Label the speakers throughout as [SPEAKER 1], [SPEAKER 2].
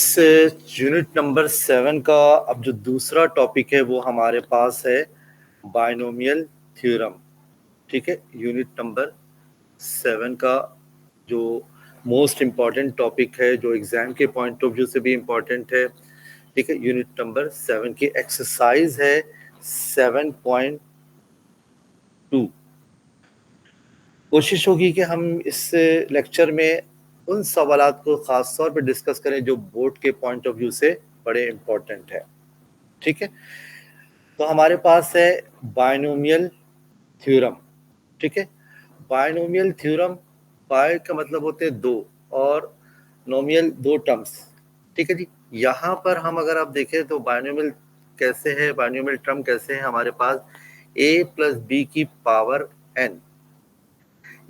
[SPEAKER 1] इस unit number 7 का अब जो दूसरा टॉपिक है वो हमारे पास है बाइनोमियल थ्योरम। ठीक है, यूनिट नंबर 7 का जो मोस्ट इम्पॉर्टेंट टॉपिक है, जो एग्जाम के पॉइंट ऑफ व्यू से भी इम्पॉर्टेंट है। ठीक है, यूनिट नंबर 7 की एक्सरसाइज है 7.2। कोशिश होगी कि हम इस लेक्चर में उन सवालात को खास तौर पे डिस्कस करें जो बोर्ड के पॉइंट ऑफ व्यू से बड़े इम्पोर्टेंट है। ठीक है, तो हमारे पास है बाइनोमियल थ्योरम। ठीक है, बाइनोमियल थ्योरम, बाय का मतलब होते हैं दो और नोमियल दो टर्म्स। ठीक है जी, यहाँ पर हम अगर आप देखें तो बाइनोमियल कैसे है, बाइनोमियल टर्म कैसे है हमारे पास a प्लस बी की पावर n,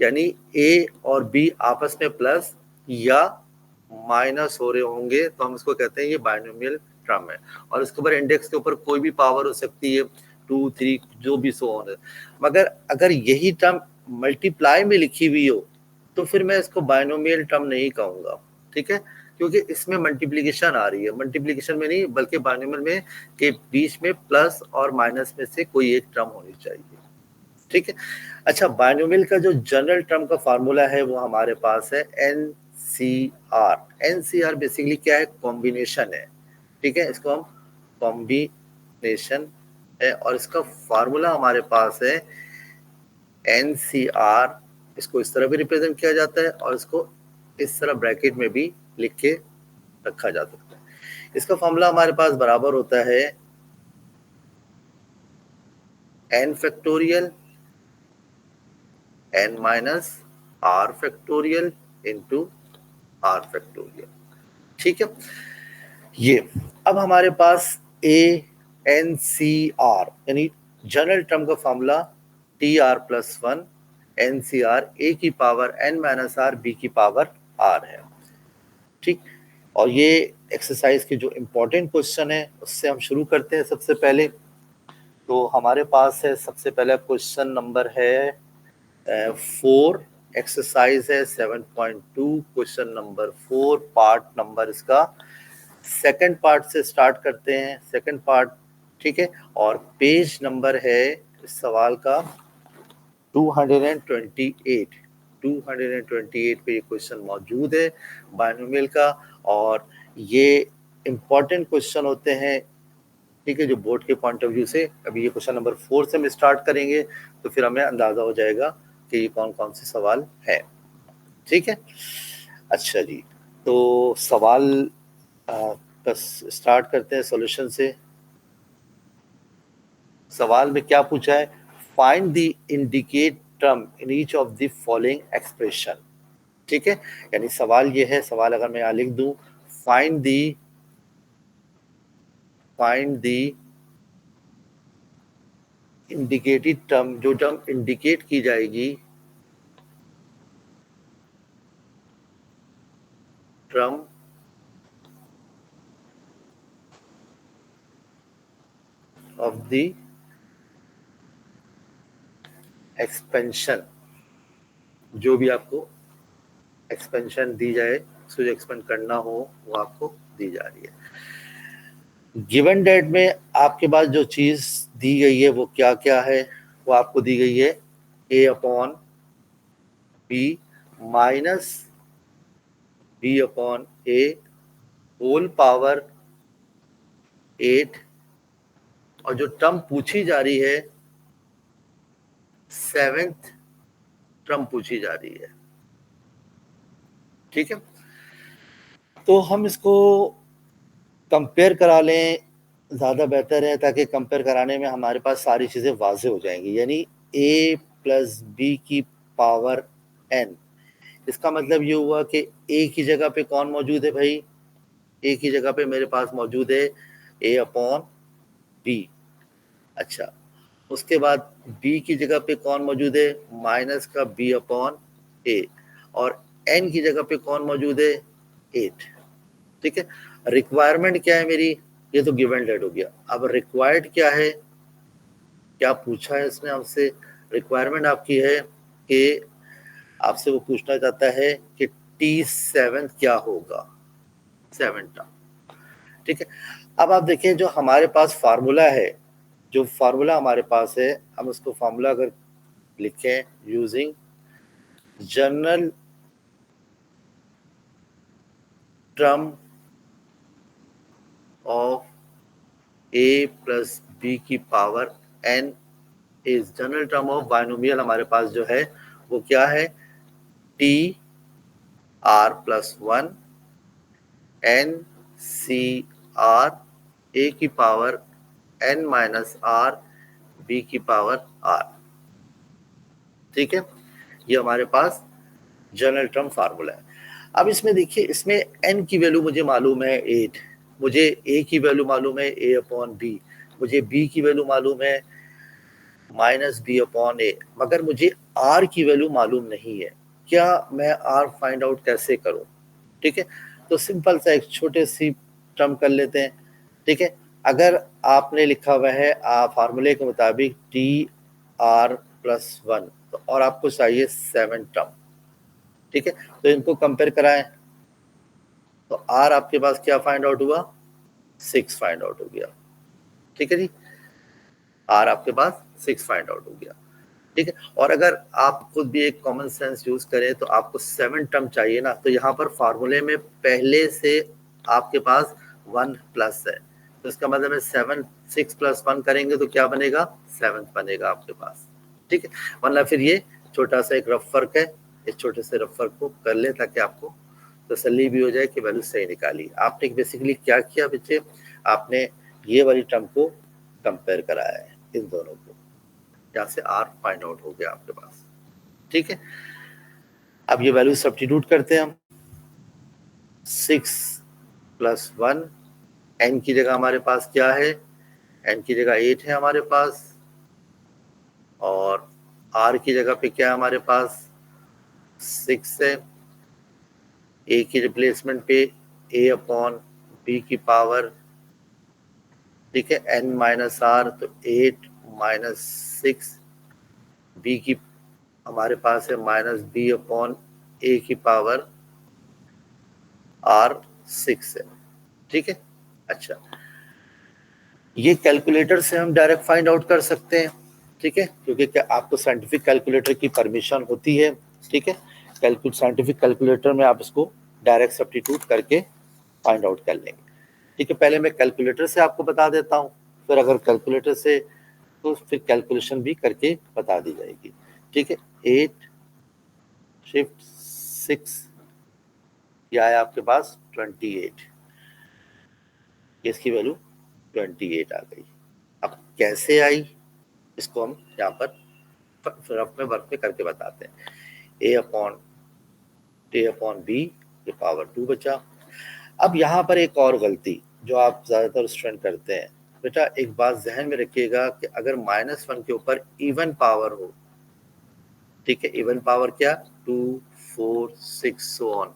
[SPEAKER 1] यानी ए और बी आपस में प्लस या माइनस हो रहे होंगे तो हम इसको कहते हैं ये बाइनोमियल टर्म है। और इसके ऊपर इंडेक्स के ऊपर कोई भी पावर हो सकती है, 2, 3 जो भी सो ऑन है। मगर अगर यही टर्म मल्टीप्लाई में लिखी हुई हो तो फिर मैं इसको बाइनोमियल टर्म नहीं कहूंगा। ठीक है, क्योंकि इसमें मल्टीप्लिकेशन आ रही है, मल्टीप्लिकेशन में नहीं बल्कि बाइनोमियल में के बीच में प्लस और माइनस में से कोई एक टर्म होनी चाहिए। ठीक है, अच्छा, बाइनोमियल का जो जनरल टर्म का फार्मूला है वो हमारे पास है NCR। NCR बेसिकली क्या है, कॉम्बिनेशन है। ठीक है, इसको हम कॉम्बिनेशन है और इसका फार्मूला हमारे पास है NCR। इसको इस तरह भी रिप्रेजेंट किया जाता है और इसको इस तरह ब्रैकेट में भी लिख के रखा जा सकता है। इसका फार्मूला हमारे पास बराबर होता है n factorial n minus r factorial into r factorial. ठीक है, ये अब हमारे पास ANCR यानी जनरल टर्म का फॉर्मूला TR+1 NCR A की power n minus R B की पावर R है। ठीक, और ये एक्सरसाइज के जो इम्पोर्टेंट क्वेश्चन है उससे हम शुरू करते हैं। सबसे पहले तो हमारे पास है, सबसे पहला क्वेश्चन नंबर है 4, एक्सरसाइज है 7.2, क्वेश्चन नंबर 4, पार्ट नंबर इसका सेकंड पार्ट से स्टार्ट करते हैं, सेकंड पार्ट। ठीक है, और पेज नंबर है इस सवाल का 228। 228 पे ये क्वेश्चन मौजूद है बाइनोमियल का, और ये इम्पॉर्टेंट क्वेश्चन होते हैं। ठीक है, जो बोर्ड के पॉइंट ऑफ व्यू से। अभी ये क्वेश्चन नंबर 4 से हम स्टार्ट करेंगे तो फिर हमें अंदाजा हो जाएगा कि ये कौन कौन से सवाल है। ठीक है, अच्छा जी, तो सवाल स्टार्ट करते हैं सॉल्यूशन से। सवाल में क्या पूछा है, find the indicate term in each of the following expression. ठीक है, यानी सवाल ये है, सवाल अगर मैं यहां लिख दूं, फाइंड द इंडिकेटेड टर्म, जो टर्म इंडिकेट की जाएगी, टर्म ऑफ द एक्सपेंशन, जो भी आपको एक्सपेंशन दी जाए, उसको जो एक्सपेंड करना हो वो आपको दी जा रही है। गिवन डेट में आपके पास जो चीज दी गई है वो क्या क्या है, वो आपको दी गई है A/B minus B/A whole power 8, और जो टर्म पूछी जा रही है 7th टर्म पूछी जा रही है। ठीक है, तो हम इसको कंपेयर करा लें, ज़्यादा बेहतर है, ताकि कंपेयर कराने में हमारे पास सारी चीज़ें वाजे हो जाएंगी। यानी A प्लस बी की पावर n, इसका मतलब ये हुआ कि A की जगह पे कौन मौजूद है भाई, A की जगह पे मेरे पास मौजूद है A/B। अच्छा, उसके बाद B की जगह पे कौन मौजूद है, माइनस का B/A, और n की जगह पे कौन मौजूद है, 8। ठीक है, रिक्वायरमेंट क्या है मेरी, ये तो गिवन डेट हो गया। अब रिक्वायर्ड क्या है, क्या पूछा है इसने आपसे, रिक्वायरमेंट आपकी है कि आपसे वो पूछना चाहता है कि T7 क्या होगा, 7 टर्म। ठीक है। अब आप देखें जो हमारे पास फार्मूला है, जो फार्मूला हमारे पास है, हम उसको फार्मूला अगर लिखें using general term of a plus B की power n is general term of binomial हमारे पास जो है वो क्या है, t r plus 1 n c r a की power n minus r b की पावर r। ठीक है, ये हमारे पास जनरल टर्म फार्मूला है। अब इसमें देखिए, इसमें n की वैल्यू मुझे मालूम है 8, मुझे a की वैल्यू मालूम है a अपॉन b, मुझे b की वैल्यू मालूम है माइनस बी अपॉन ए, मगर मुझे r की वैल्यू मालूम नहीं है। क्या मैं r फाइंड आउट कैसे करूं? ठीक है, तो सिंपल सा एक छोटे सी टर्म कर लेते हैं। ठीक है, अगर आपने लिखा हुआ है फार्मूले के मुताबिक टी आर प्लस 1, तो और आपको चाहिए 7 टर्म। ठीक है, तो इनको कंपेयर कराएं, तो आर आपके पास क्या फाइंड आउट हुआ, 6 फाइंड आउट हो गया। ठीक है जी, आर आपके पास 6 फाइंड आउट हो गया। ठीक है, और अगर आप खुद भी एक कॉमन सेंस यूज करें तो आपको 7 टर्म चाहिए ना, तो यहाँ पर फार्मूले में पहले से आपके पास 1 प्लस है, तो इसका मतलब है 7 6 प्लस 1 करेंगे तो क्या बनेगा, 7 बनेगा आपके पास। ठीक है, वरना फिर ये छोटा सा एक रफ फर्क है, इस छोटे से रफ फर्क को कर ले ताकि आपको तसल्ली भी हो जाए कि वैल्यू सही निकाली। आपने बेसिकली क्या किया बच्चे, आपने ये वाली टर्म को कंपेयर कराया है इन दोनों को, यहाँ से r फाइंड आउट हो गया आपके पास। ठीक है, अब ये वैल्यू सब्स्टिट्यूट करते हैं हम, 6 प्लस 1, n की जगह हमारे पास क्या है, n की जगह 8 है हमारे पास, और r की जगह पे क्या है हमारे पास 6 है, a की रिप्लेसमेंट पे a अपॉन b की पावर, ठीक है, n माइनस r, तो 8 माइनस 6, b की हमारे पास है माइनस बी अपॉन ए की पावर r 6 है। ठीक है, अच्छा, ये कैलकुलेटर से हम डायरेक्ट फाइंड आउट कर सकते हैं। ठीक है, क्योंकि क्या आपको साइंटिफिक कैलकुलेटर की परमिशन होती है। ठीक है, साइंटिफिक कैलकुलेटर में आप इसको डायरेक्ट सब्स्टिट्यूट करके फाइंड आउट कर लेंगे। ठीक है, पहले मैं कैलकुलेटर से आपको बता देता हूँ, फिर अगर कैलकुलेटर से तो फिर कैलकुलेशन भी करके बता दी जाएगी। ठीक है, 8 शिफ्ट 6, यह है आपके पास 28, इसकी वैल्यू 28 आ गई। अब कैसे आई इसको हम यहाँ पर रफ में वर्क में करके बताते हैं। a अपॉन बी के पावर 2 बचा। अब यहाँ पर एक और गलती जो आप ज़्यादातर स्टूडेंट करते हैं, बेटा एक बात जहन में रखिएगा कि अगर -1 के ऊपर इवन पावर हो, ठीक है, इवन पावर क्या, 2 4 6 सो ऑन,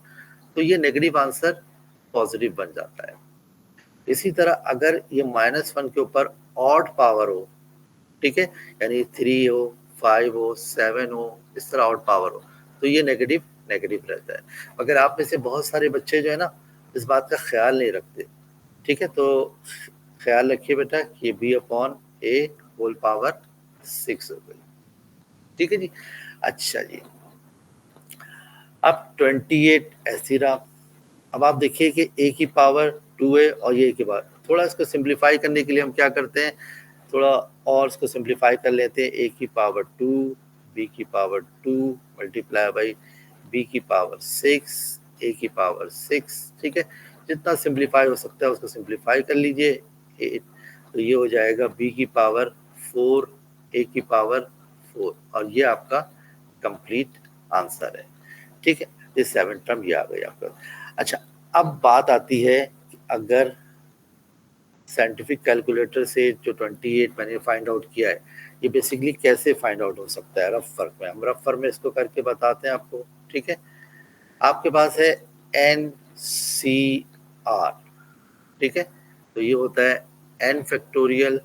[SPEAKER 1] तो ये नेगेटिव आंसर पॉजिटिव बन जाता है। इसी तरह अगर ये -1 के ऊपर ऑड पावर हो, ठीक है, यानी 3 हो 5 हो 7 हो, इस तरह ऑड पावर हो, तो ये नेगेटिव रहता है। मगर आप में से बहुत सारे बच्चे जो है ना इस बात का ख्याल नहीं रखते। ठीक है, तो ख्याल रखिए बेटा कि बी अपॉन ए होल पावर 6 हो गई। ठीक है जी, अच्छा जी, अब 28 ऐसी रहा। अब आप देखिए कि ए की पावर 2 है और ये की पावर, थोड़ा इसको सिंप्लीफाई करने के लिए हम क्या करते हैं, थोड़ा और इसको सिंप्लीफाई कर लेते हैं। ए की पावर 2, बी की पावर 2 मल्टीप्लाई बाई बी की पावर 6, ए की पावर 6। ठीक है, जितना सिंप्लीफाई हो सकता है उसको सिंप्लीफाई कर लीजिए। 8, तो ये हो जाएगा बी की पावर 4, ए की पावर 4, और ये आपका कंप्लीट आंसर है। ठीक है, ये 7 टर्म ये आ गई आपका। अच्छा, अब बात आती है कि अगर साइंटिफिक कैलकुलेटर से जो 28 मैंने फाइंड आउट किया है, ये बेसिकली कैसे फाइंड आउट हो सकता है रफ फर्क में, हम रफ फर्क में इसको करके बताते हैं आपको। ठीक है, आपके पास है एन सी आर, ठीक है, तो ये होता है n factorial,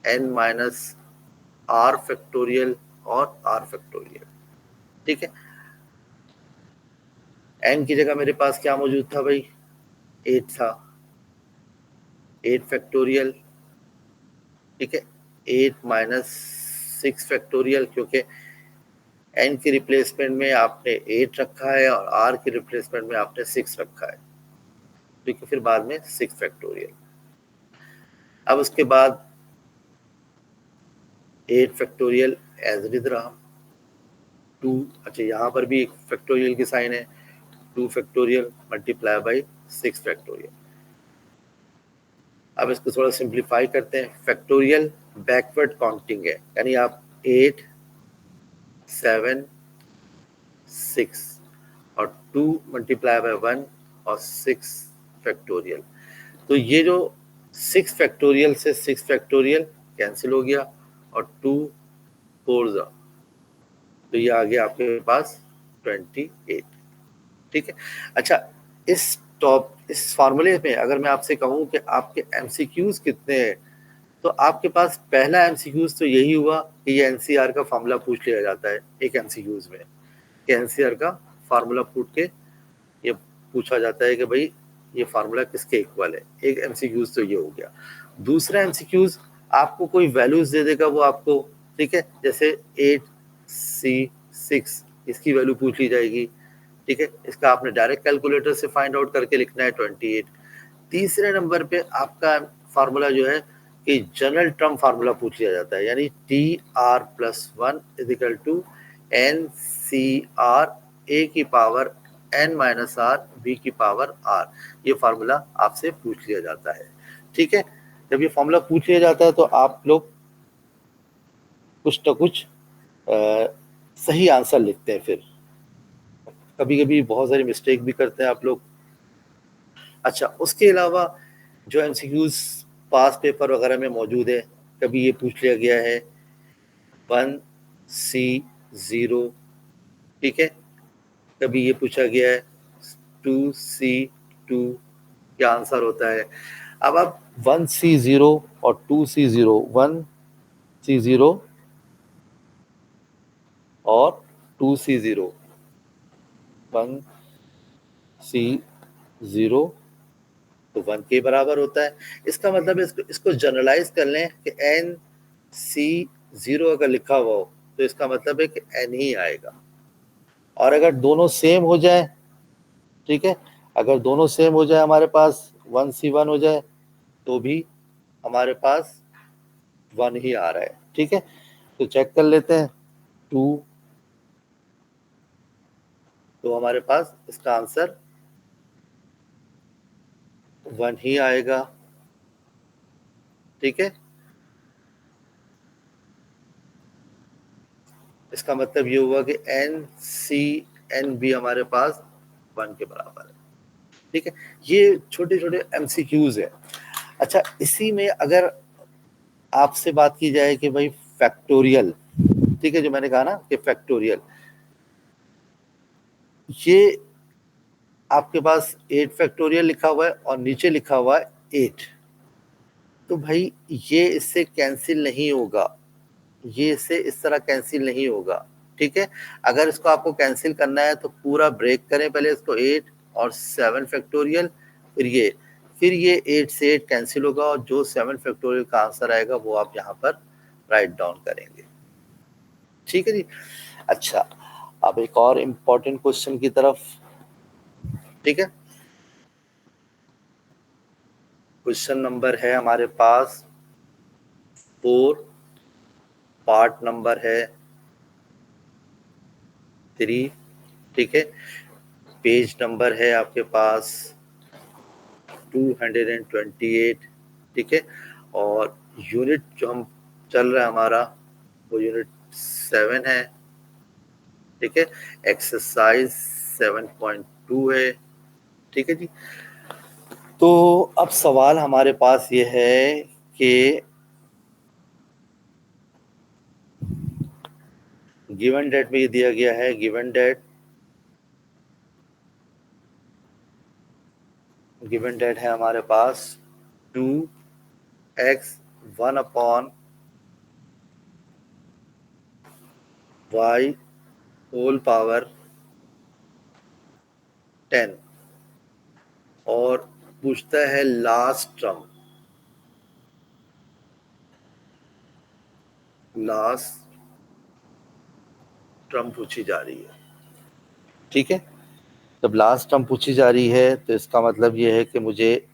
[SPEAKER 1] n minus r factorial और आर फैक्टोरियल। ठीक है, एन की जगह मेरे पास क्या मौजूद था भाई, 8 था, 8 फैक्टोरियल, ठीक है, 8 माइनस 6 फैक्टोरियल, क्योंकि n की रिप्लेसमेंट में आपने 8 रखा है और r की रिप्लेसमेंट में आपने 6 रखा है, ठीक है, फिर बाद में 6 फैक्टोरियल। अब उसके बाद 8 फैक्टोरियल एज इट इज रहा, 2, अच्छा यहाँ पर भी एक फैक्टोरियल की साइन है, 2 फैक्टोरियल मल्टीप्लाई बाई 6 फैक्टोरियल। अब इसको थोड़ा सिंप्लीफाई करते हैं, फैक्टोरियल बैकवर्ड काउंटिंग है, यानी आप 8 7 6 और 2 मल्टीप्लाई बाय 1 और 6 फैक्टोरियल। तो ये जो 6 फैक्टोरियल से 6 फैक्टोरियल कैंसिल हो गया और 2 4 जा, तो ये आ गया आपके पास 28, ठीक है। अच्छा, इस फॉर्मूले में अगर मैं आपसे कहूं कि आपके एमसीक्यूज कितने हैं, तो आपके पास पहला एमसीक्यूज तो यही हुआ कि ये एनसीआर का फॉर्मूला पूछ लिया जाता है एक एमसीक्यूज में, कि एनसीआर का फार्मूला पूछ के ये पूछा जाता है कि भाई ये फार्मूला किसके इक्वल है, एक एमसीक्यूज तो ये हो गया। दूसरा एमसीक्यूज आपको कोई वैल्यूज दे देगा वो आपको, ठीक है, जैसे 8C6 इसकी वैल्यू पूछ ली जाएगी, ठीक है, इसका आपने डायरेक्ट कैलकुलेटर से फाइंड आउट करके लिखना है 28। तीसरे नंबर पे आपका फार्मूला जो है कि जनरल टर्म फार्मूला पूछ लिया जाता है, यानी TR+1 is equal to NCR A की power n minus R B की पावर r, ये फार्मूला आपसे पूछ लिया जाता है, ठीक है। जब ये फार्मूला पूछ लिया जाता है तो आप लोग कुछ तो कुछ सही आंसर लिखते हैं, फिर कभी कभी बहुत सारी मिस्टेक भी करते हैं आप लोग। अच्छा, उसके अलावा जो एमसीक्यूज पास पेपर वगैरह में मौजूद है, कभी ये पूछ लिया गया है 1C0, ठीक है, कभी ये पूछा गया है 2C2, क्या आंसर होता है। अब आप 1C0 और 2C0, 1C0 और 2C0, 1C0 तो 1 के बराबर होता है। इसका मतलब इसको जनरलाइज कर लें कि NC0 अगर लिखा हुआ हो तो इसका मतलब है कि N ही आएगा। और अगर दोनों सेम हो जाए, ठीक है, अगर दोनों सेम हो जाए, हमारे पास 1C1 हो जाए, तो भी हमारे पास 1 ही आ रहा है, ठीक है। तो चेक कर लेते हैं, 2, तो हमारे पास इसका आंसर 1 ही आएगा, ठीक है। इसका मतलब ये हुआ कि NCN भी हमारे पास 1 के बराबर है, ठीक है। ये छोटे छोटे एमसीक्यूज है। अच्छा, इसी में अगर आपसे बात की जाए कि भाई फैक्टोरियल, ठीक है, जो मैंने कहा ना कि फैक्टोरियल, ये आपके पास 8 फैक्टोरियल लिखा हुआ है और नीचे लिखा हुआ है 8, तो भाई ये इससे कैंसिल नहीं होगा, ये इससे इस तरह कैंसिल नहीं होगा, ठीक है। अगर इसको आपको कैंसिल करना है तो पूरा ब्रेक करें पहले इसको, 8 और 7 फैक्टोरियल, फिर ये 8 से 8 कैंसिल होगा और जो 7 फैक्टोरियल का आंसर आएगा वो आप यहाँ पर राइट डाउन करेंगे, ठीक है जी। अच्छा, अब एक और इम्पोर्टेंट क्वेश्चन की तरफ, ठीक है। क्वेश्चन नंबर है हमारे पास 4, पार्ट नंबर है 3, ठीक है, पेज नंबर है आपके पास 228, ठीक है, और यूनिट जो हम चल रहा है हमारा वो यूनिट 7 है, ठीक है, एक्सरसाइज 7.2 है, ठीक है जी। तो अब सवाल हमारे पास ये है कि गिवन डेट में ये दिया गया है, गिवन डेट है हमारे पास 2x 1/y होल पावर 10 और पूछता है लास्ट टर्म, लास्ट टर्म पूछी जा रही है। ठीक है, जब लास्ट टर्म पूछी जा रही है तो इसका मतलब ये है कि मुझे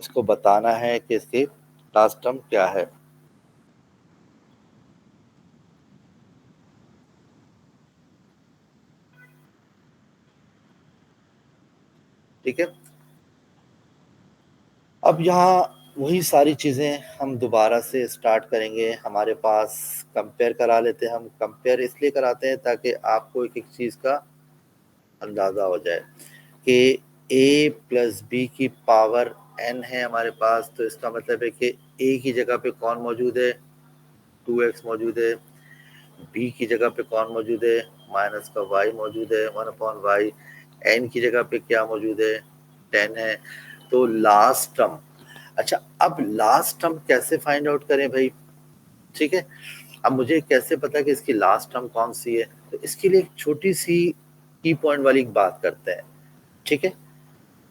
[SPEAKER 1] इसको बताना है कि इसकी लास्ट टर्म क्या है। ठीक है, अब यहाँ वही सारी चीज़ें हम दोबारा से स्टार्ट करेंगे। हमारे पास कंपेयर करा लेते हैं। हम कंपेयर इसलिए कराते हैं ताकि आपको एक एक चीज़ का अंदाज़ा हो जाए कि a प्लस बी की पावर n है हमारे पास, तो इसका मतलब है कि a की जगह पे कौन मौजूद है, 2x मौजूद है। b की जगह पे कौन मौजूद है, माइनस का y मौजूद है, 1/y। n की जगह पे क्या मौजूद है, 10 है। तो लास्ट टर्म, अच्छा अब लास्ट टर्म कैसे फाइंड आउट करें भाई। ठीक है, अब मुझे कैसे पता कि इसकी लास्ट टर्म कौन सी है, तो इसके लिए एक छोटी सी की पॉइंट वाली बात करते हैं। ठीक है,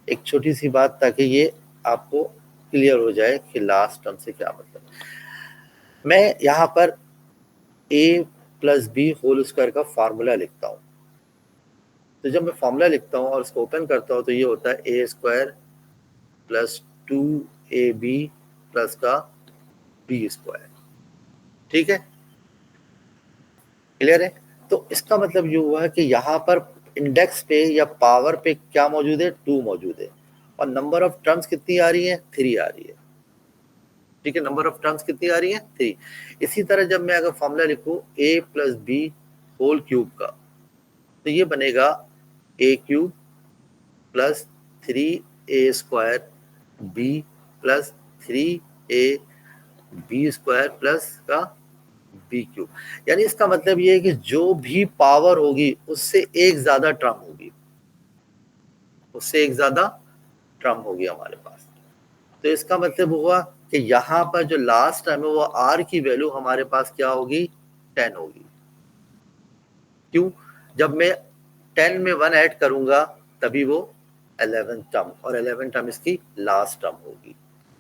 [SPEAKER 1] एक छोटी सी बात ताकि ये आपको क्लियर हो जाए कि लास्ट टर्म से क्या मतलब। मैं यहाँ पर a plus b whole square का फॉर्मूला लिखता हूँ। तो जब मैं फॉर्मूला लिखता हूँ और इसको ओपन करता हूँ तो ये होता है a square plus 2ab plus का b स्क्वायर। ठीक है, क्लियर है। तो इसका मतलब ये हुआ है कि यहाँ पर इंडेक्स पे या पावर पे क्या मौजूद है, 2 मौजूद है, और नंबर ऑफ टर्म्स कितनी आ रही है, 3 आ रही है। ठीक है, नंबर ऑफ टर्म्स कितनी आ रही है, 3। इसी तरह जब मैं अगर फॉर्मूला लिखूं a plus b whole cube का, तो ये बनेगा a cube plus 3a square b plus 3a b square plus का बी क्यूब। यानी इसका मतलब ये है कि जो भी पावर होगी उससे एक ज्यादा टर्म होगी, उससे एक ज्यादा टर्म होगी हमारे पास। तो इसका मतलब हुआ कि यहाँ पर जो लास्ट टर्म है वो आर की वैल्यू हमारे पास क्या होगी, 10 होगी। क्यों, जब मैं 10 में 1 ऐड करूंगा तभी वो 11 टर्म, और 11 टर्म इसकी लास्ट टर्म होगी।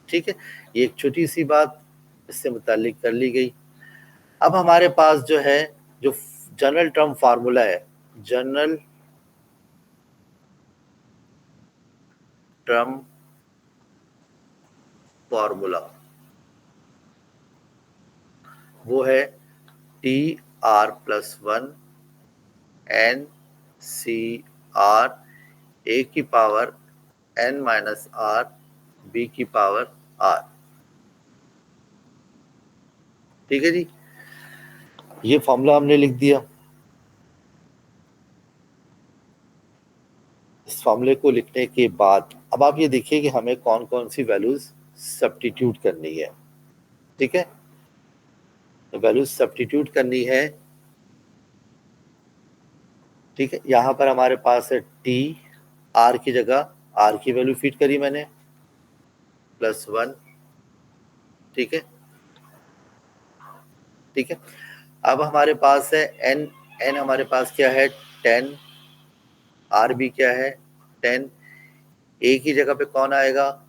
[SPEAKER 1] ठीक है, ये एक छोटी सी बात इससे मुताल्लिक कर ली गई। अब हमारे पास जो है, जो जनरल टर्म फार्मूला है, जनरल टर्म फार्मूला, वो है T R plus 1 N C R A की power n minus R B की पावर r। ठीक है जी, ये फॉर्मूला हमने लिख दिया। इस फॉर्मूले को लिखने के बाद अब आप ये देखिए कि हमें कौन कौन सी वैल्यूज सब्स्टिट्यूट करनी है। ठीक है, तो वैल्यूज सब्स्टिट्यूट करनी है। ठीक है, यहाँ पर हमारे पास है टी, आर की जगह आर की वैल्यू फीड करी मैंने प्लस 1। ठीक है, ठीक है, अब हमारे पास है एन, एन हमारे पास क्या है, 10, आर भी क्या है, 10। ए की जगह पे कौन आएगा,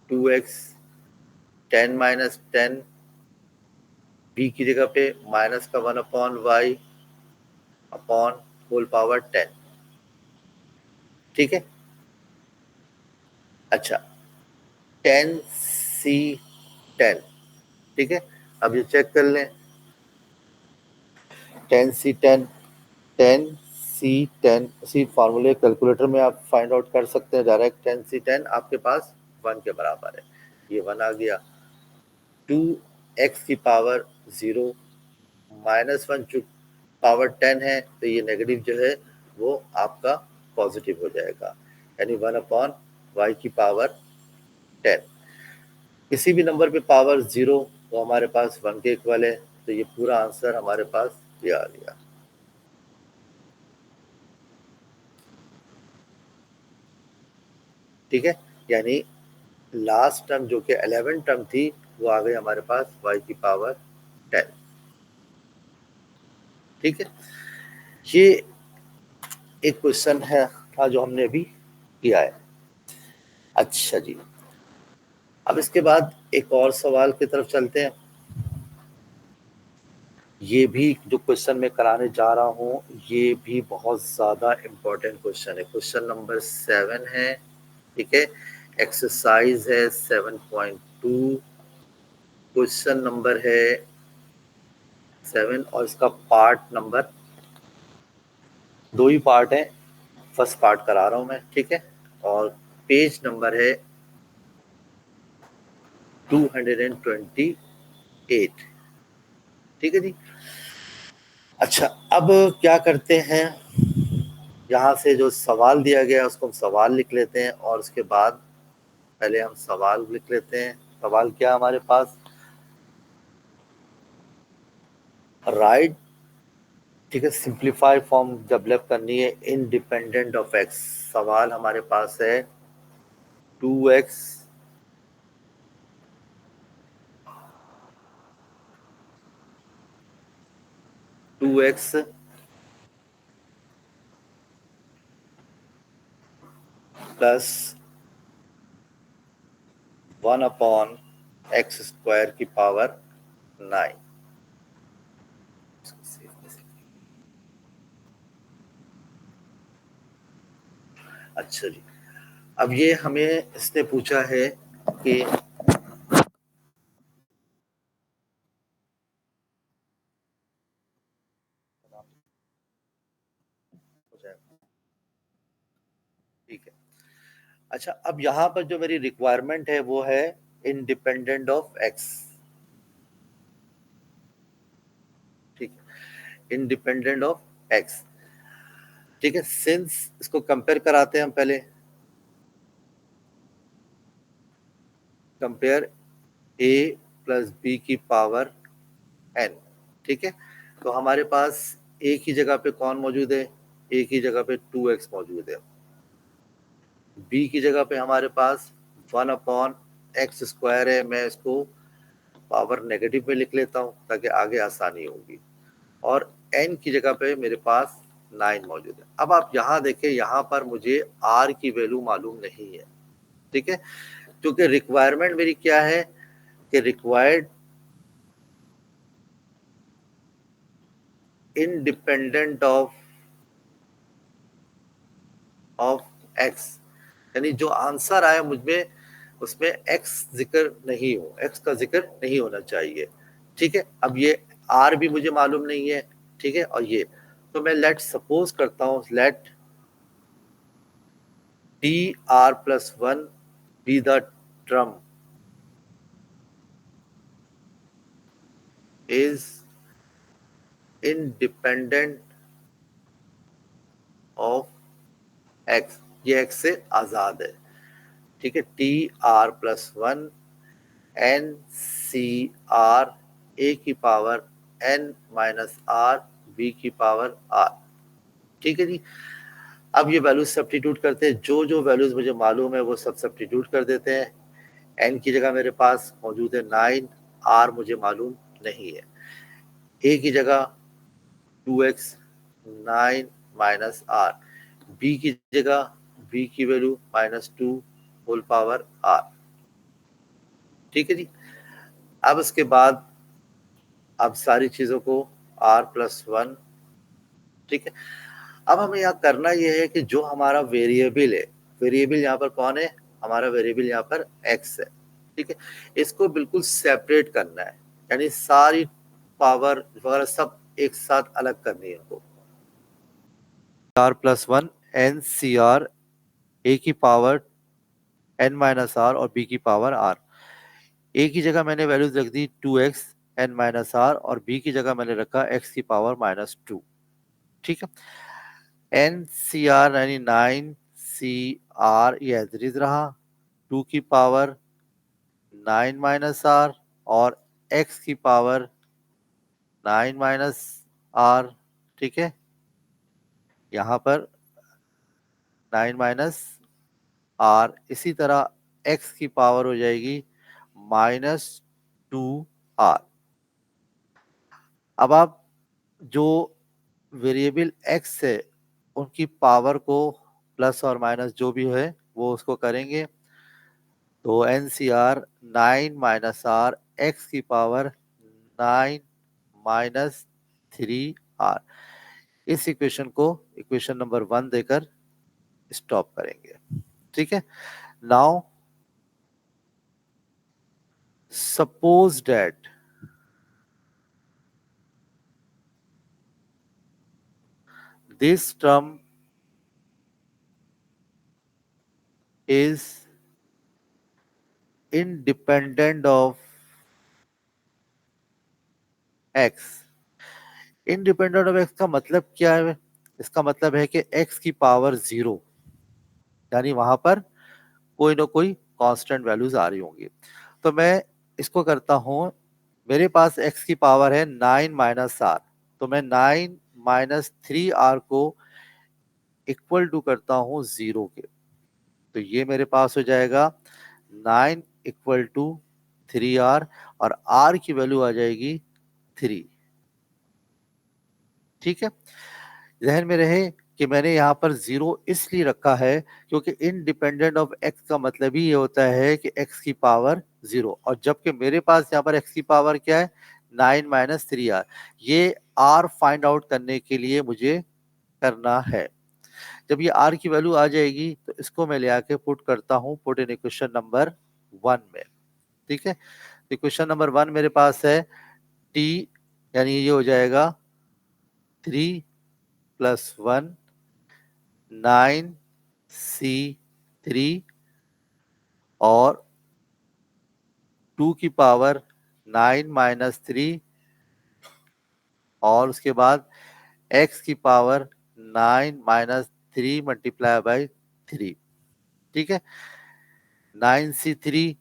[SPEAKER 1] 2x, 10 माइनस 10। बी की जगह पे माइनस का 1/y अपॉन होल पावर 10। ठीक है, अच्छा 10c10। ठीक है, अब ये चेक कर लें, 10c10, 10c10 इसी फार्मूले कैलकुलेटर में आप फाइंड आउट कर सकते हैं डायरेक्ट। 10c10 आपके पास 1 के बराबर है, ये 1 आ गया। 2x की पावर 0 माइनस 1 चूंकि पावर 10 है तो ये नेगेटिव जो है वो आपका पॉजिटिव हो जाएगा, यानी 1/y की पावर 10। किसी भी नंबर पे पावर 0 वो हमारे पास 1 के इक्वल है, तो ये पूरा आंसर हमारे पास ये आ गया। ठीक है, यानी लास्ट टर्म जो कि 11 टर्म थी वो आ गई हमारे पास y की पावर 10। ठीक है, ये एक क्वेश्चन है था जो हमने अभी किया है। अच्छा जी, अब इसके बाद एक और सवाल की तरफ चलते हैं। ये भी जो क्वेश्चन मैं कराने जा रहा हूँ ये भी बहुत ज़्यादा इम्पोर्टेंट क्वेश्चन है। क्वेश्चन नंबर 7 है, ठीक है। एक्सरसाइज है 7.2। क्वेश्चन नंबर है 7 और इसका पार्ट नंबर 2 ही पार्ट है। फर्स्ट पार्ट करा रहा हूँ मैं, ठीक है। और पेज नंबर है 228, ठीक है जी। अच्छा, अब क्या करते हैं, यहाँ से जो सवाल दिया गया है उसको हम सवाल लिख लेते हैं और उसके बाद पहले हम सवाल लिख लेते हैं। सवाल क्या हमारे पास, राइट, ठीक है, सिंप्लीफाई फॉर्म डेवलप करनी है इंडिपेंडेंट ऑफ एक्स। सवाल हमारे पास है 2x प्लस 1/x² की पावर 9। अच्छा जी, अब ये हमें इसने पूछा है कि ठीक है। अच्छा, अब यहाँ पर जो मेरी रिक्वायरमेंट है वो है इंडिपेंडेंट ऑफ एक्स, ठीक है, इंडिपेंडेंट ऑफ एक्स, ठीक है। सिंस इसको कंपेयर कराते हैं हम पहले, कंपेयर a प्लस बी की पावर n, ठीक है। तो हमारे पास a की जगह पे कौन मौजूद है, a की जगह पे 2x मौजूद है। b की जगह पे हमारे पास 1/x² है। मैं इसको पावर नेगेटिव में लिख लेता हूँ ताकि आगे आसानी होगी। और n की जगह पे मेरे पास 9 मौजूद है। अब आप यहाँ देखें, यहाँ पर मुझे r की वैल्यू मालूम नहीं है, ठीक है, क्योंकि रिक्वायरमेंट मेरी क्या है कि रिक्वायर्ड इंडिपेंडेंट ऑफ एक्स, यानी जो आंसर आया मुझमें उसमें एक्स जिक्र नहीं हो, एक्स का जिक्र नहीं होना चाहिए, ठीक है। अब ये आर भी मुझे मालूम नहीं है, ठीक है। और ये तो मैं लेट सपोज करता हूँ, let T R plus 1 B the term is independent of X, ये एक्स से आजाद है, ठीक है। T R plus 1 N C R A की power N minus R B की पावर आर, ठीक है जी। अब ये वैल्यूज सब्स्टिट्यूट करते हैं, जो जो वैल्यूज मुझे मालूम है वो सब सब्स्टिट्यूट कर देते हैं। एन की जगह मेरे पास मौजूद है 9, आर मुझे मालूम नहीं है। ए की जगह 2x 9 माइनस आर, बी की जगह बी की वैल्यू -2 होल पावर आर, ठीक है जी। अब इसके बाद अब सारी चीजों को r प्लस 1, ठीक है। अब हमें यहाँ करना यह है कि जो हमारा वेरिएबल है, वेरिएबल यहाँ पर कौन है, हमारा वेरिएबल यहाँ पर x है, ठीक है। इसको बिल्कुल सेपरेट करना है, यानी सारी पावर वगैरह सब एक साथ अलग करनी है इनको। r plus 1 N C R A की पावर n माइनस आर और b की पावर r। ए की जगह मैंने वैल्यूज रख दी 2x n माइनस आर और b की जगह मैंने रखा x की पावर -2, ठीक है। एन सी आर यानी 9 सी आर ये एज इट इज रहा, 2 की पावर 9 माइनस आर और x की पावर 9 माइनस आर, ठीक है। यहाँ पर 9 माइनस आर, इसी तरह x की पावर हो जाएगी -2r। अब आप जो वेरिएबल x है उनकी पावर को प्लस और माइनस जो भी है वो उसको करेंगे। तो एन सी आर 9 माइनस आर एक्स की पावर 9 माइनस 3r। इस इक्वेशन को इक्वेशन नंबर 1 देकर स्टॉप करेंगे। ठीक है, now suppose that this term is independent of x। Independent of x का मतलब क्या है? इसका मतलब है कि x की पावर 0, यानी वहां पर कोई ना कोई कांस्टेंट वैल्यूज आ रही होंगी। तो मैं इसको करता हूं, मेरे पास x की पावर है 9 माइनस आर, तो मैं 9 माइनस 3r को इक्वल टू करता हूं 0 के। तो ये मेरे पास हो जाएगा 9 इक्वल टू 3r, और r की वैल्यू आ जाएगी 3। ठीक है, जहन में रहे कि मैंने यहाँ पर 0 इसलिए रखा है क्योंकि इंडिपेंडेंट ऑफ x का मतलब ही ये होता है कि x की पावर 0, और जबकि मेरे पास यहाँ पर x की पावर क्या है, 9 माइनस 3r। ये r फाइंड आउट करने के लिए मुझे करना है। जब ये r की वैल्यू आ जाएगी तो इसको मैं ले आके पुट करता हूँ, पुट इन इक्वेशन नंबर 1 में। ठीक है, इक्वेशन नंबर 1 मेरे पास है t, यानी ये हो जाएगा 3 प्लस 1 9c3 और 2 की पावर 9 माइनस 3, और उसके बाद x की पावर 9 माइनस 3 मल्टीप्लाई बाई 3। ठीक है, 9c3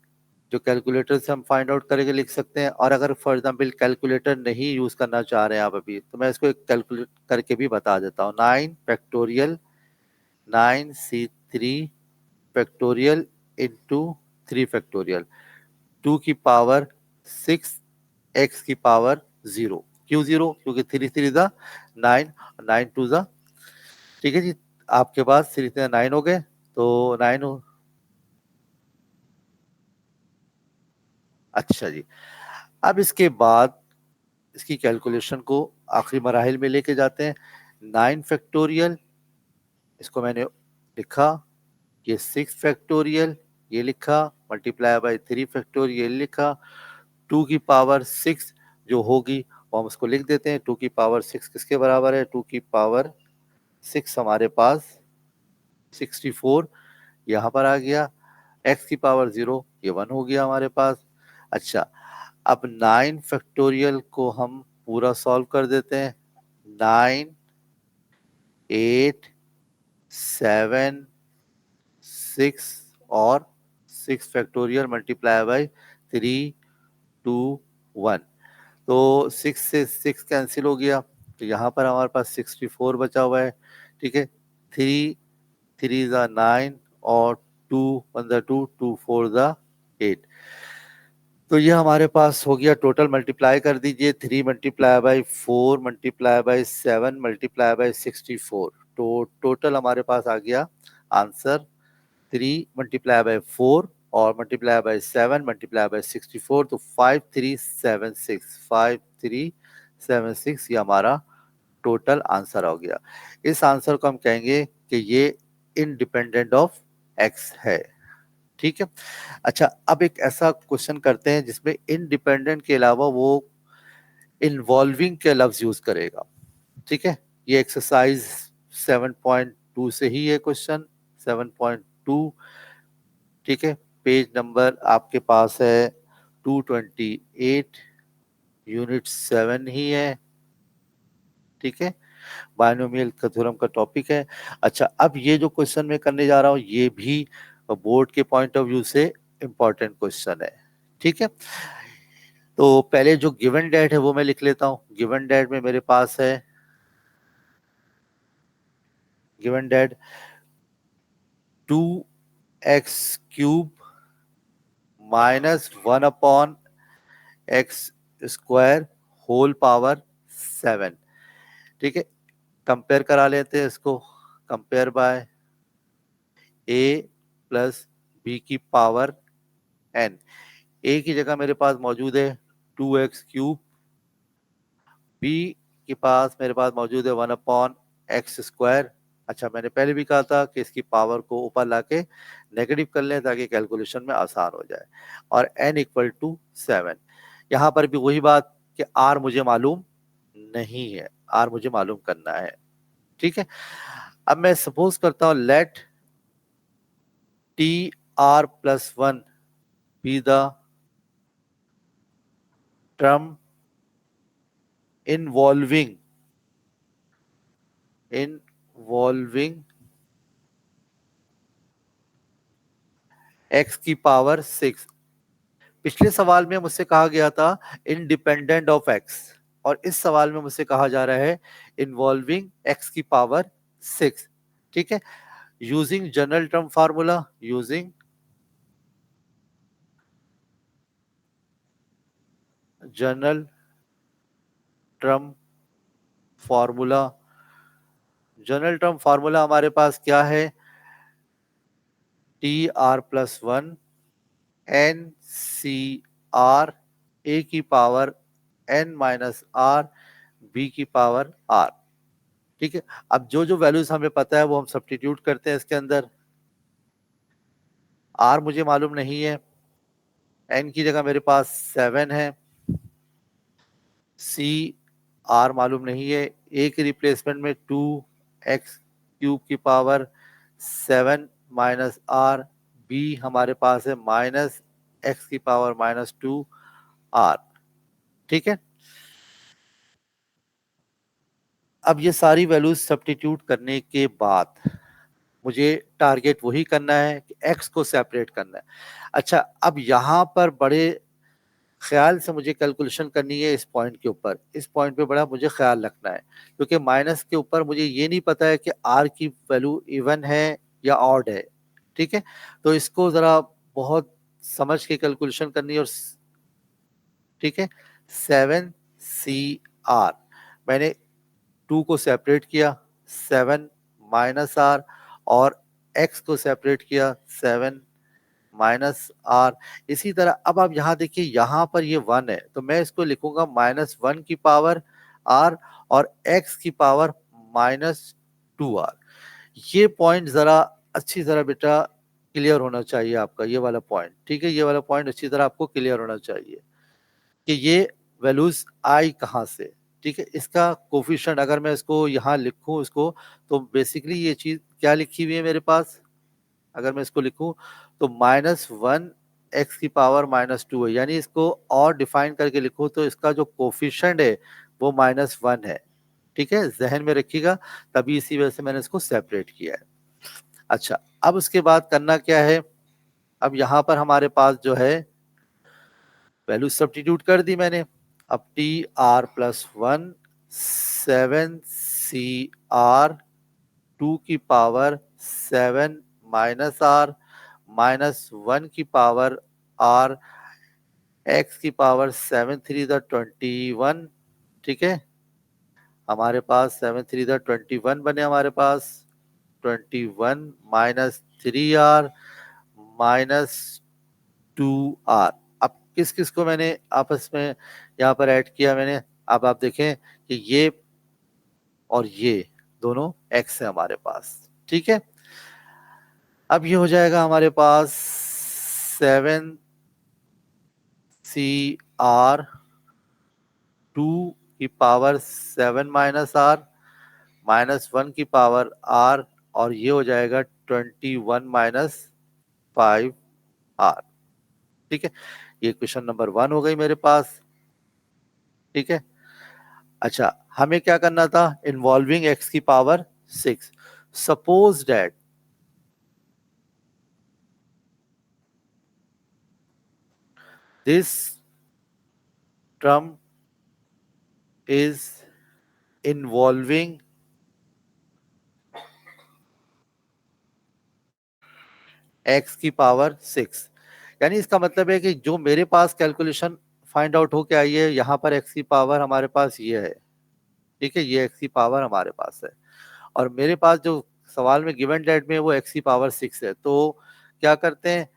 [SPEAKER 1] जो कैलकुलेटर से हम फाइंड आउट करके लिख सकते हैं, और अगर फॉर एग्जांपल कैलकुलेटर नहीं यूज करना चाह रहे हैं आप अभी, तो मैं इसको एक कैलकुलेट करके भी बता देता हूँ। 9 factorial 9c3 factorial into 3 factorial, 2 की पावर 6 x की पावर 0। क्यों 0? क्योंकि 3 3 ज़ा 9, 9 2 ज़ा, ठीक है जी, आपके पास 3 3 9 हो गए, तो 9 हो। अच्छा जी, अब इसके बाद इसकी कैलकुलेशन को आखिरी मराहिल में लेके जाते हैं। 9 फैक्टोरियल, इसको मैंने लिखा, ये 6 फैक्टोरियल ये लिखा, मल्टीप्लाई बाय 3 फैक्टोरियल लिखा, 2 की पावर 6 जो होगी वो हम उसको लिख देते हैं। 2 की पावर 6 किसके बराबर है? 2 की पावर 6 हमारे पास 64 यहाँ पर आ गया। x की पावर 0 ये 1 हो गया हमारे पास। अच्छा, अब 9 फैक्टोरियल को हम पूरा सॉल्व कर देते हैं। 9 8 7 6 और 6 फैक्टोरियल मल्टीप्लाई बाय 3 2 1, तो 6 से 6 कैंसिल हो गया, तो यहाँ पर हमारे पास 64 बचा हुआ है। ठीक है, 3 3 ज़ा 9 और 2 1 ज़ा 2 2 4 ज़ा 8, तो ये हमारे पास हो गया। टोटल मल्टीप्लाई कर दीजिए, 3 multiply by 4 multiply by 7 multiply by 64, तो टोटल हमारे पास आ गया आंसर 3 मल्टीप्लाई बाई 4 और मल्टीप्लाई बाई 7 मल्टीप्लाई बाई 64, तो 5376 5376 ये हमारा टोटल आंसर हो गया। इस आंसर को हम कहेंगे कि ये इंडिपेंडेंट ऑफ एक्स है। ठीक है, अच्छा, अब एक ऐसा क्वेश्चन करते हैं जिसमें इंडिपेंडेंट के अलावा वो इन्वॉल्विंग के लफ्ज यूज करेगा। ठीक है, ये एक्सरसाइज 7.2 से ही है क्वेश्चन 7.2। ठीक है, पेज नंबर आपके पास है 228, यूनिट 7 ही है। ठीक है, बायनोमियल का थ्योरम का टॉपिक है। अच्छा, अब ये जो क्वेश्चन मैं करने जा रहा हूँ ये भी बोर्ड के पॉइंट ऑफ व्यू से इंपॉर्टेंट क्वेश्चन है। ठीक है, तो पहले जो गिवन डेट है वो मैं लिख लेता हूँ। गिवन डेट में मेरे पास है, given that 2x³ minus 1/x² whole power 7। ठीक है, कंपेयर करा लेते हैं इसको। Compare by a plus B की पावर n। a की जगह मेरे पास मौजूद है 2x³, b के पास मेरे पास मौजूद है 1/x²। अच्छा, मैंने पहले भी कहा था कि इसकी पावर को ऊपर लाके नेगेटिव कर लें ताकि कैलकुलेशन में आसान हो जाए। और n=7। यहाँ पर भी वही बात कि r मुझे मालूम नहीं है, r मुझे मालूम करना है। ठीक है, अब मैं सपोज करता हूं late tr+1 be the term involving x⁻⁶। पिछले सवाल में मुझसे कहा गया था इंडिपेंडेंट ऑफ x, और इस सवाल में मुझसे कहा जा रहा है इन्वॉल्विंग x⁻⁶। ठीक है, using general term formula, using general term formula. General term formula हमारे पास क्या है? tr+1 NCr a⁻n-r b⁻r। ठीक है, अब जो जो वैल्यूज हमें पता है वो हम सब्स्टिट्यूट करते हैं इसके अंदर। r मुझे मालूम नहीं है, n की जगह मेरे पास 7 है, c r मालूम नहीं है, a के रिप्लेसमेंट में 2x³ 7 r, b हमारे पास है -x⁻²r। ठीक है, अब ये सारी वैल्यूज सब्स्टिट्यूट करने के बाद मुझे टारगेट वही करना है कि x को सेपरेट करना है। अच्छा, अब यहाँ पर बड़े ख्याल से मुझे कैलकुलेशन करनी है इस पॉइंट के ऊपर। इस पॉइंट पे बड़ा मुझे ख्याल रखना है, क्योंकि माइनस के ऊपर मुझे ये नहीं पता है कि r की वैल्यू इवन है या ऑड है। ठीक है, तो इसको जरा बहुत समझ के कैलकुलेशन करनी है। और ठीक है, 7CR मैंने 2 को सेपरेट किया 7 -r, और x को सेपरेट किया 7 -r। इसी तरह अब आप यहाँ देखिए, यहाँ पर ये 1 है तो मैं इसको लिखूंगा -1 की पावर r और x की पावर -2r। ये पॉइंट जरा अच्छी तरह बेटा क्लियर होना चाहिए आपका, ये वाला पॉइंट। ठीक है, ये वाला पॉइंट अच्छी तरह आपको क्लियर होना चाहिए कि ये वैल्यूज आई कहाँ से। ठीक है, इसका कोफिशिएंट अगर मैं इसको यहाँ लिखूं इसको, तो बेसिकली ये चीज क्या लिखी हुई है मेरे पास, अगर मैं इसको लिखूं तो -1 x⁻² है, यानी इसको और डिफाइन करके लिखूं तो इसका जो कोफिशिएंट है वो -1 है। ठीक है, जहन में रखिएगा, तभी इसी वजह से मैंने इसको सेपरेट किया है। अच्छा, अब उसके बाद करना क्या है, अब यहाँ पर हमारे पास जो है वैल्यू सब्स्टिट्यूट कर दी मैंने। अब tr+1 7CR 2⁻7 -r -1⁻r x⁻7×3 = 21। ठीक है, हमारे पास 7×3 = 21 बने, हमारे पास 21 -3r -2r। अब किस किस को मैंने आपस में यहाँ पर ऐड किया मैंने, अब आप देखें कि ये और ये दोनों x है हमारे पास। ठीक है, अब ये हो जाएगा हमारे पास 7CR 2⁻7 -r -1⁻r, और ये हो जाएगा 21 -5r। ठीक है, ये क्वेश्चन नंबर 1 हो गई मेरे पास। ठीक है, अच्छा, हमें क्या करना था, involving x⁻⁶। Suppose that this term is involving x⁻⁶। यानी इसका मतलब है कि जो मेरे पास कैलकुलेशन फाइंड आउट हो के आई है, यहाँ पर x की पावर हमारे पास ये है। ठीक है, ये x की पावर हमारे पास है, और मेरे पास जो सवाल में गिवन डेट में है वो x⁻⁶ है। तो क्या करते हैं,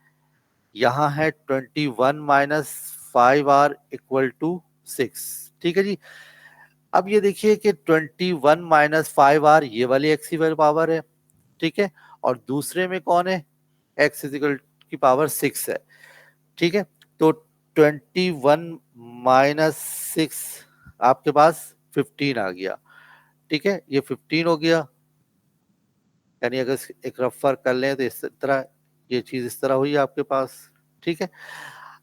[SPEAKER 1] यहाँ है 21 -5r = 6। ठीक है जी, अब ये देखिए कि 21 माइनस 5r ये वाली एक्स की पावर है, ठीक है, और दूसरे में कौन है, एक्स इजिकल की पावर 6 है, ठीक है। तो 21 माइनस 6 आपके पास 15 आ गया, ठीक है, ये 15 हो गया, यानी अगर एक रफर कर लें तो इस तरह ये चीज इस तरह हुई आपके पास, ठीक है।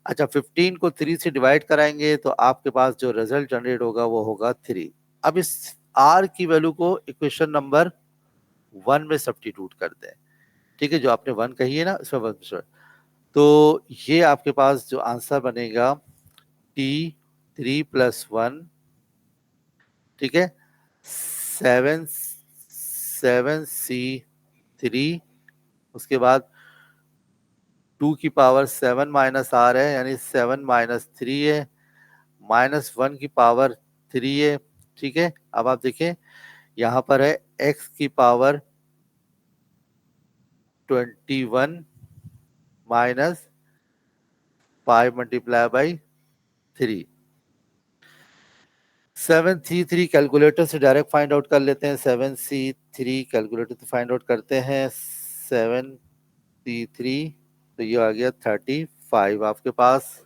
[SPEAKER 1] अच्छा, 15 को 3 से डिवाइड कराएंगे तो आपके पास जो रिजल्ट जनरेट होगा वो होगा 3। अब इस आर की वैल्यू को इक्वेशन नंबर 1 में सब्स्टिट्यूट कर दें, ठीक है, जो आपने 1 कही है ना उसमें 1, तो ये आपके पास जो आंसर बनेगा T3+1, ठीक है, 7C3, उसके बाद 2 की पावर 7 माइनस आर है, यानी 7 माइनस 3 है, माइनस 1 की पावर 3 है, ठीक है। अब आप देखें यहाँ पर है x की power 21 minus 5 multiply by 3। 7C3 calculator से डायरेक्ट फाइंड आउट कर लेते हैं, 7C3 कैलकुलेटर से फाइंड आउट करते हैं, 7C3, तो ये आ गया 35 आपके पास,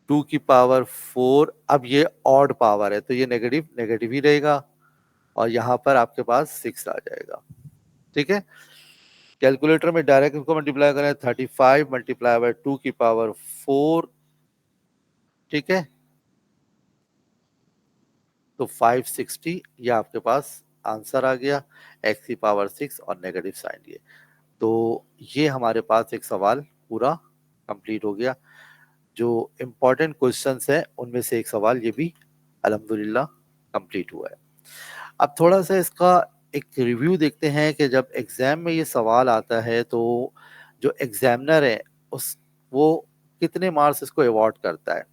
[SPEAKER 1] 2 की पावर 4, अब ये ऑड पावर है तो ये नेगेटिव नेगेटिव ही रहेगा, और यहाँ पर आपके पास 6 आ जाएगा, ठीक है। कैलकुलेटर में डायरेक्ट इसको मल्टीप्लाई करें, 35 मल्टीप्लाई बाय 2 की पावर 4, ठीक है, तो 560, ये आपके पास आंसर आ गया, x की पावर 6 और नेगेटिव साइन ये। तो ये हमारे पास एक सवाल पूरा कंप्लीट हो गया। जो इम्पोर्टेंट क्वेश्चंस है उनमें से एक सवाल ये भी अल्हम्दुलिल्लाह कंप्लीट हुआ है। अब थोड़ा सा इसका एक रिव्यू देखते हैं कि जब एग्जाम में ये सवाल आता है तो जो एग्जामिनर है उस वो कितने मार्क्स इसको अवॉर्ड करता है,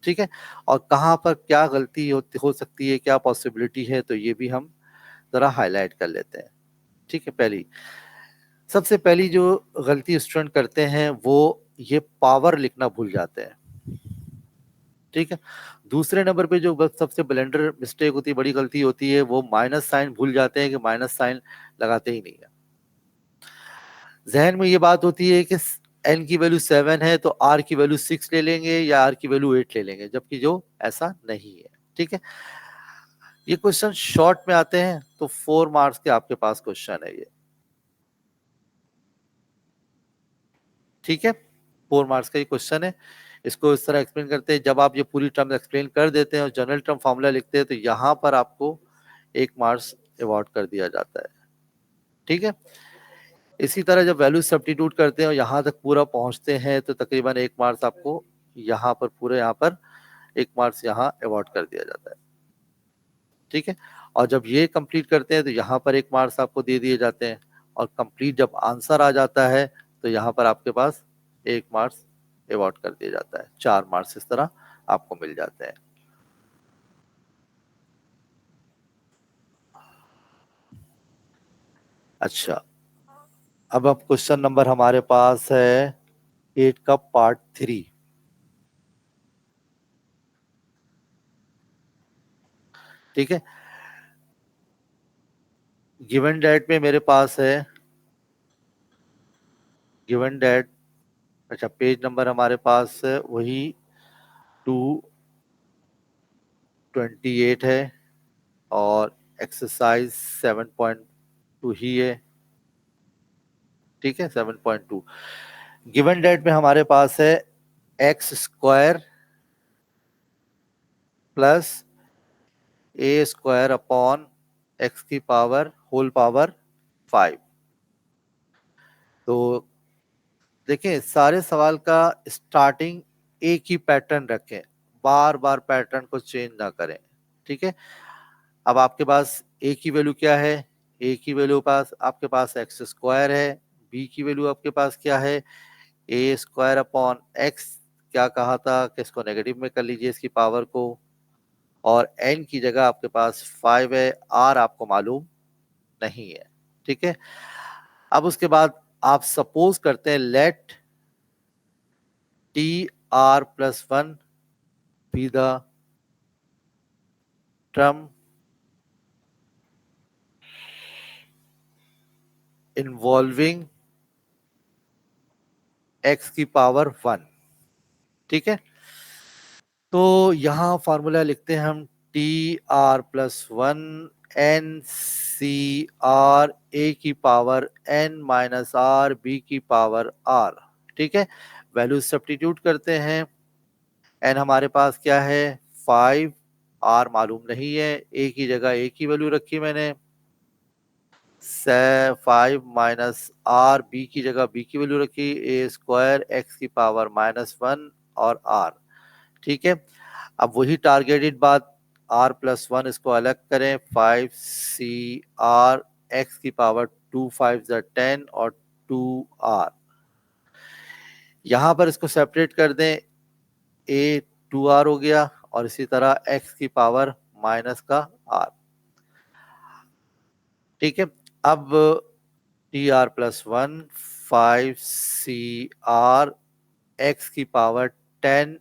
[SPEAKER 1] ठीक है, और कहाँ पर क्या गलती हो सकती है, क्या पॉसिबिलिटी है, तो ये भी हम जरा हाईलाइट कर लेते हैं, ठीक है। सबसे पहली जो गलती स्टूडेंट करते हैं वो ये पावर लिखना भूल जाते हैं, ठीक है। दूसरे नंबर पे जो सबसे ब्लेंडर मिस्टेक होती है, बड़ी गलती होती है, वो माइनस साइन भूल जाते हैं कि माइनस साइन लगाते ही नहीं है। जहन में ये बात होती है कि एन की वैल्यू 7 है तो आर की वैल्यू 6 ले लेंगे या आर की वैल्यू 8 ले लेंगे, जबकि जो ऐसा नहीं है, ठीक है। ये क्वेश्चन शॉर्ट में आते हैं तो 4 मार्क्स के आपके पास क्वेश्चन है ये, ठीक है, 4 मार्क्स का ये क्वेश्चन है। इसको इस तरह एक्सप्लेन करते हैं, जब आप ये पूरी टर्म एक्सप्लेन कर देते हैं और जनरल टर्म फॉर्मूला लिखते हैं तो यहाँ पर आपको 1 मार्क्स अवॉर्ड कर दिया जाता है, ठीक है। इसी तरह जब वैल्यू सब्स्टिट्यूट करते हैं और यहाँ तक पूरा पहुंचते हैं तो तकरीबन 1 मार्क्स आपको यहाँ पर पूरे यहाँ पर 1 मार्क्स यहाँ अवॉर्ड कर दिया जाता है, ठीक है। और जब ये कंप्लीट करते हैं तो यहाँ पर 1 मार्क्स आपको दे दिए जाते हैं, और कंप्लीट जब आंसर आ जाता है तो यहाँ पर आपके पास 1 मार्क्स अवॉर्ड कर दिया जाता है, 4 मार्क्स इस तरह आपको मिल जाते हैं। अच्छा, अब क्वेश्चन नंबर हमारे पास है 8 का पार्ट 3, ठीक है। गिवन डेट में मेरे पास है गिवन डेट, अच्छा पेज नंबर हमारे पास वही 228 है और एक्सरसाइज 7.2 ही है, ठीक है, 7.2। गिवन डेट में हमारे पास है x² plus a² upon x की पावर होल पावर 5। तो देखें सारे सवाल का स्टार्टिंग एक ही पैटर्न रखें, बार बार पैटर्न को चेंज ना करें, ठीक है। अब आपके पास a की वैल्यू क्या है, a की वैल्यू पास आपके पास x² है, b की वैल्यू आपके पास क्या है, a² अपॉन x, क्या कहा था कि इसको नेगेटिव में कर लीजिए इसकी पावर को, और n की जगह आपके पास 5 है, r आपको मालूम नहीं है, ठीक है। अब उसके बाद आप सपोज करते हैं let t r+1 b the term involving x की पावर 1। ठीक है, तो यहां फॉर्मूला लिखते हैं हम TR+1 NCR A की power N minus R B की पावर R। ठीक है, वैल्यू सब्स्टिट्यूट करते हैं। N हमारे पास क्या है 5, R मालूम नहीं है, A की जगह A की वैल्यू रखी मैंने, 5 माइनस R B की जगह B की वैल्यू रखी, A² X की पावर -1 और R। ठीक है, अब वही टारगेटेड बात, R+1 इसको अलग करें, 5CR X की पावर 2 5 10 और 2R। यहां पर इसको सेपरेट कर दें, A 2R हो गया और इसी तरह X की पावर माइनस का R। ठीक है, अब TR+1 5CR X की पावर 10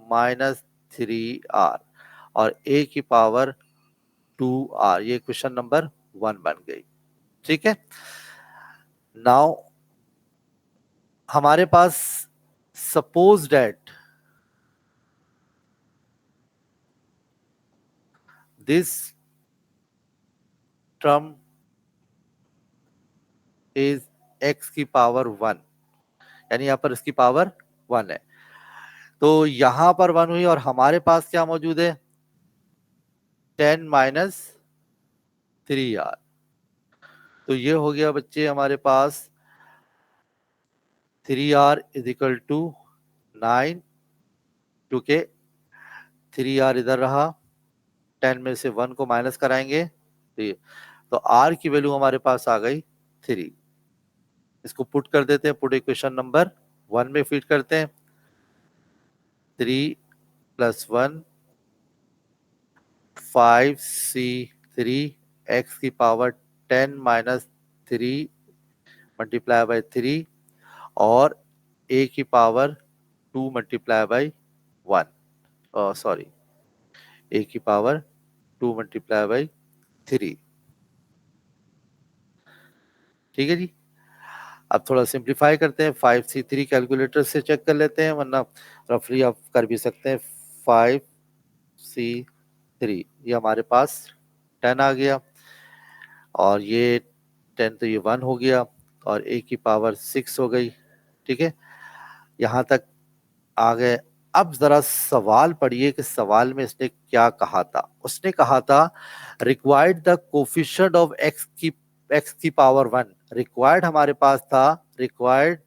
[SPEAKER 1] माइनस 3R और A की पावर 2R, ये क्वेश्चन नंबर 1 बन गई। ठीक है, नाउ हमारे पास suppose that this term is x की पावर 1, यानी यहां पर इसकी पावर 1 है, तो यहां पर 1 हुई और हमारे पास क्या मौजूद है 10 माइनस 3R। तो ये हो गया बच्चे हमारे पास 3R इज इक्वल टू 9, क्योंकि 3R इधर रहा, 10 में से 1 को माइनस कराएंगे तो R की वैल्यू हमारे पास आ गई 3। इसको पुट कर देते हैं, पुट इक्वेशन नंबर 1 में फिट करते हैं, 3+1 5C3 X की पावर 10 माइनस 3 मल्टीप्लाई बाई 3 और A की power 2 multiply by 1, sorry A की पावर 2 मल्टीप्लाई बाई 3। ठीक है जी, अब थोड़ा सिंप्लीफाई करते हैं, 5C3 कैलकुलेटर से चेक कर लेते हैं, वरना रफली आप कर भी सकते हैं। 5C3 ये हमारे पास 10 आ गया और ये 10 तो ये 1 हो गया और A की पावर 6 हो गई। ठीक है, यहां तक आ गए। अब जरा सवाल पढ़िए कि सवाल में इसने क्या कहा था। उसने कहा था required the coefficient of x की पावर 1। रिक्वायर्ड हमारे पास था, रिक्वायर्ड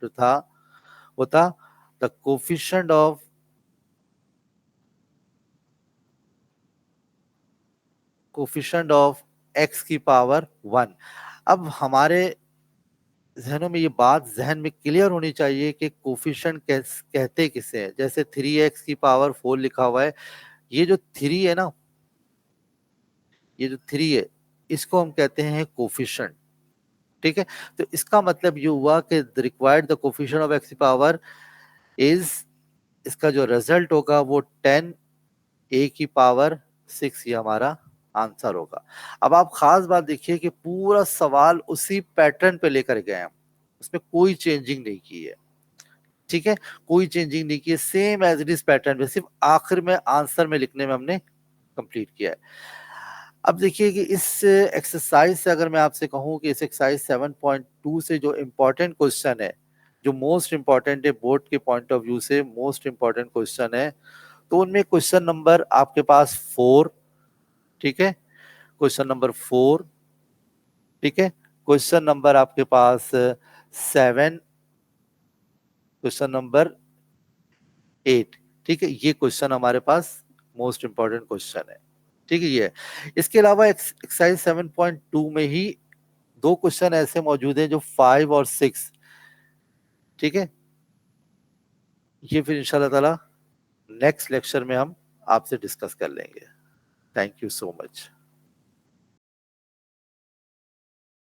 [SPEAKER 1] जो था वो था द कोफिशिएंट ऑफ x की पावर 1। अब हमारे जहनों में ये बात जहन में क्लियर होनी चाहिए कि कोफिशिएंट कहते किसे हैं। जैसे 3x की पावर 4 लिखा हुआ है, ये जो 3 है ना, ये जो 3 है इसको हम कहते हैं कोफिशिएंट। ठीक है, तो इसका मतलब ये हुआ कि required the coefficient of x की पावर इज, इसका जो रिजल्ट होगा वो 10 A की पावर 6, ये हमारा आंसर होगा। अब आप खास बात देखिए कि पूरा सवाल उसी पैटर्न पे लेकर गए हैं, उसमें कोई चेंजिंग नहीं की है। ठीक है, कोई चेंजिंग नहीं की है, same as it is pattern पे, सिर्फ आखिर में आंसर में लिखने में हमने कंप्लीट किया है। अब देखिए कि इस एक्सरसाइज से अगर मैं आपसे कहूं कि इस एक्सरसाइज 7.2 से जो इम्पोर्टेंट क्वेश्चन है, जो मोस्ट इम्पोर्टेंट है बोर्ड के पॉइंट ऑफ व्यू से मोस्ट इम्पोर्टेंट क्वेश्चन है, तो उनमें क्वेश्चन नंबर आपके पास 4, ठीक है, क्वेश्चन नंबर 4, ठीक है, क्वेश्चन नंबर आपके पास 7, क्वेश्चन नंबर 8, ठीक है, ये क्वेश्चन हमारे पास मोस्ट इंपॉर्टेंट क्वेश्चन है। ठीक है, ये इसके अलावा एक्सरसाइज 7.2 में ही 2 क्वेश्चन ऐसे मौजूद हैं जो 5 और 6, ठीक है, ये फिर इंशाल्लाह ताला नेक्स्ट लेक्चर में हम आपसे डिस्कस कर लेंगे। Thank you so much.